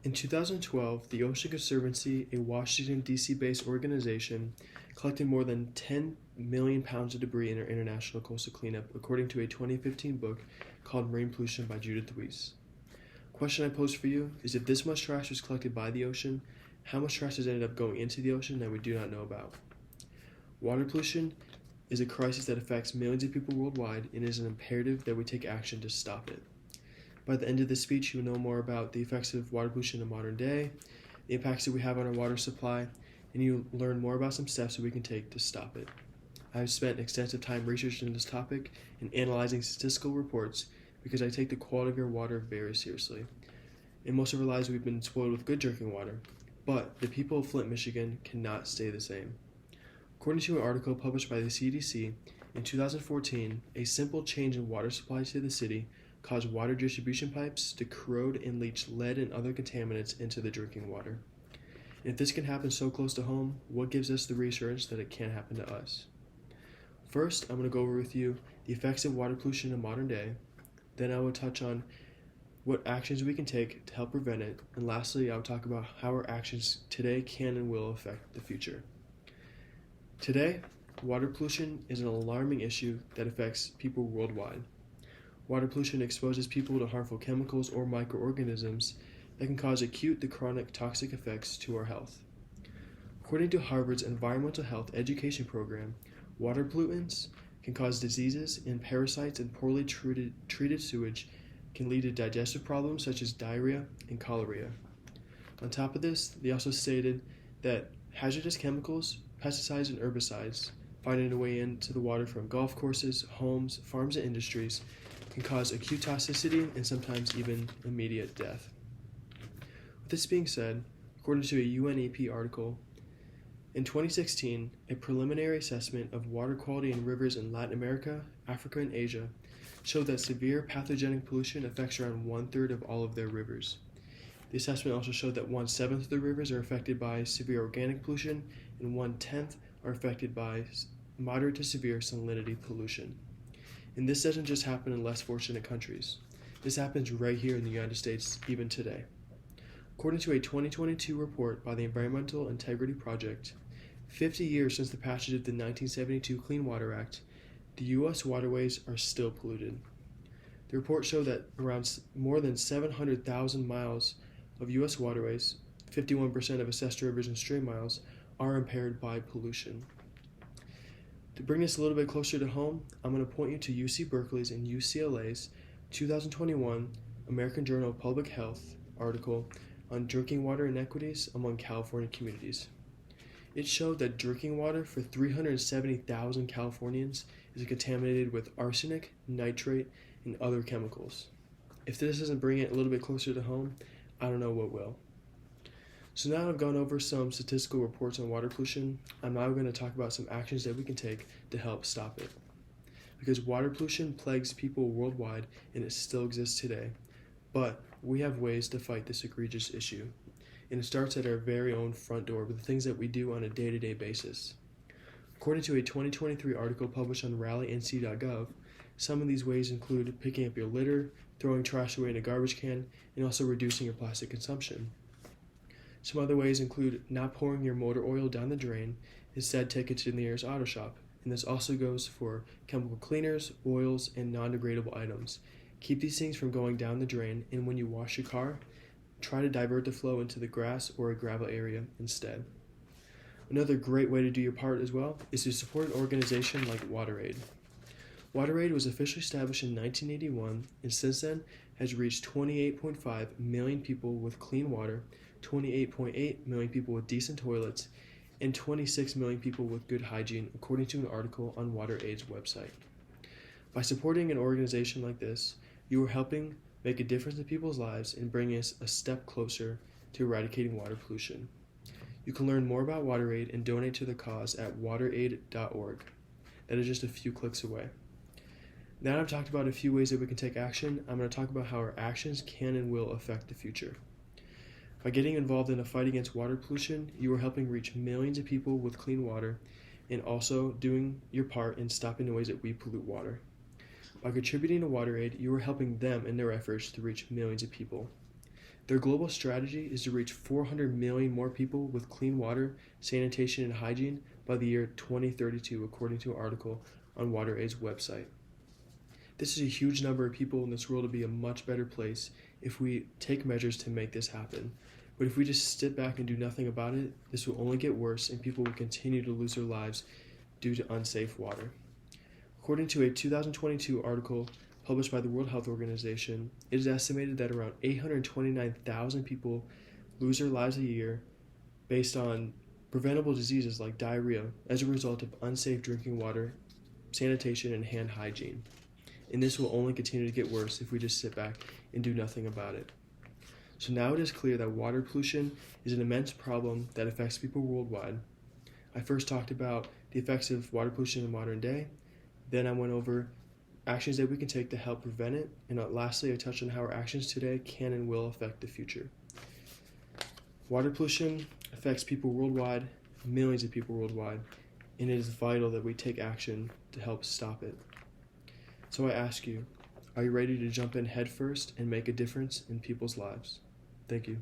In 2012, the Ocean Conservancy, a Washington, D.C. based organization, collected more than 10 million pounds of debris in our international coastal cleanup, according to a 2015 book called Marine Pollution by Judith Weiss. Question I pose for you is, if this much trash was collected by the ocean, how much trash has ended up going into the ocean that we do not know about? Water pollution is a crisis that affects millions of people worldwide, and it is an imperative that we take action to stop it. By the end of this speech, you will know more about the effects of water pollution in modern day, the impacts that we have on our water supply, and you'll learn more about some steps that we can take to stop it. I have spent extensive time researching this topic and analyzing statistical reports because I take the quality of your water very seriously. In most of our lives, we've been spoiled with good drinking water, but the people of Flint, Michigan cannot stay the same. According to an article published by the CDC, in 2014, a simple change in water supply to the city caused water distribution pipes to corrode and leach lead and other contaminants into the drinking water. And if this can happen so close to home, what gives us the reassurance that it can't happen to us? First, I'm going to go over with you the effects of water pollution in modern day. Then I will touch on what actions we can take to help prevent it. And lastly, I will talk about how our actions today can and will affect the future. Today, water pollution is an alarming issue that affects people worldwide. Water pollution exposes people to harmful chemicals or microorganisms that can cause acute to chronic toxic effects to our health. According to Harvard's Environmental Health Education Program, water pollutants can cause diseases, and parasites in poorly treated sewage can lead to digestive problems such as diarrhea and cholera. On top of this, they also stated that hazardous chemicals, pesticides, and herbicides finding their way into the water from golf courses, homes, farms, and industries can cause acute toxicity and sometimes even immediate death. With this being said, according to a UNEP article, in 2016, a preliminary assessment of water quality in rivers in Latin America, Africa, and Asia showed that severe pathogenic pollution affects around 1/3 of all of their rivers. The assessment also showed that 1/7 of the rivers are affected by severe organic pollution, and 1/10 are affected by moderate to severe salinity pollution. And this doesn't just happen in less fortunate countries. This happens right here in the United States, even today. According to a 2022 report by the Environmental Integrity Project, 50 years since the passage of the 1972 Clean Water Act, the U.S. waterways are still polluted. The report showed that around more than 700,000 miles of U.S. waterways, 51% of assessed rivers and stream miles, are impaired by pollution. To bring this a little bit closer to home, I'm going to point you to UC Berkeley's and UCLA's 2021 American Journal of Public Health article on drinking water inequities among California communities. It showed that drinking water for 370,000 Californians is contaminated with arsenic, nitrate, and other chemicals. If this doesn't bring it a little bit closer to home, I don't know what will. So now I've gone over some statistical reports on water pollution, I'm now going to talk about some actions that we can take to help stop it. Because water pollution plagues people worldwide and it still exists today, but we have ways to fight this egregious issue. And it starts at our very own front door with the things that we do on a day-to-day basis. According to a 2023 article published on rallync.gov, some of these ways include picking up your litter, throwing trash away in a garbage can, and also reducing your plastic consumption. Some other ways include not pouring your motor oil down the drain, instead take it to the nearest auto shop. And this also goes for chemical cleaners, oils, and non-degradable items. Keep these things from going down the drain, and when you wash your car, try to divert the flow into the grass or a gravel area instead. Another great way to do your part as well is to support an organization like WaterAid. WaterAid was officially established in 1981, and since then has reached 28.5 million people with clean water, 28.8 million people with decent toilets, and 26 million people with good hygiene, according to an article on WaterAid's website. By supporting an organization like this, you are helping make a difference in people's lives and bringing us a step closer to eradicating water pollution. You can learn more about WaterAid and donate to the cause at wateraid.org. That is just a few clicks away. Now that I've talked about a few ways that we can take action, I'm going to talk about how our actions can and will affect the future. By getting involved in a fight against water pollution, you are helping reach millions of people with clean water and also doing your part in stopping the ways that we pollute water. By contributing to WaterAid, you are helping them in their efforts to reach millions of people. Their global strategy is to reach 400 million more people with clean water, sanitation, and hygiene by the year 2032, according to an article on WaterAid's website. This is a huge number of people, and this world will be a much better place if we take measures to make this happen. But if we just sit back and do nothing about it, this will only get worse, and people will continue to lose their lives due to unsafe water. According to a 2022 article published by the World Health Organization, it is estimated that around 829,000 people lose their lives a year based on preventable diseases like diarrhea as a result of unsafe drinking water, sanitation, and hand hygiene. And this will only continue to get worse if we just sit back and do nothing about it. So now it is clear that water pollution is an immense problem that affects people worldwide. I first talked about the effects of water pollution in the modern day. Then I went over actions that we can take to help prevent it. And lastly, I touched on how our actions today can and will affect the future. Water pollution affects people worldwide, millions of people worldwide, and it is vital that we take action to help stop it. So I ask you, are you ready to jump in head first and make a difference in people's lives? Thank you.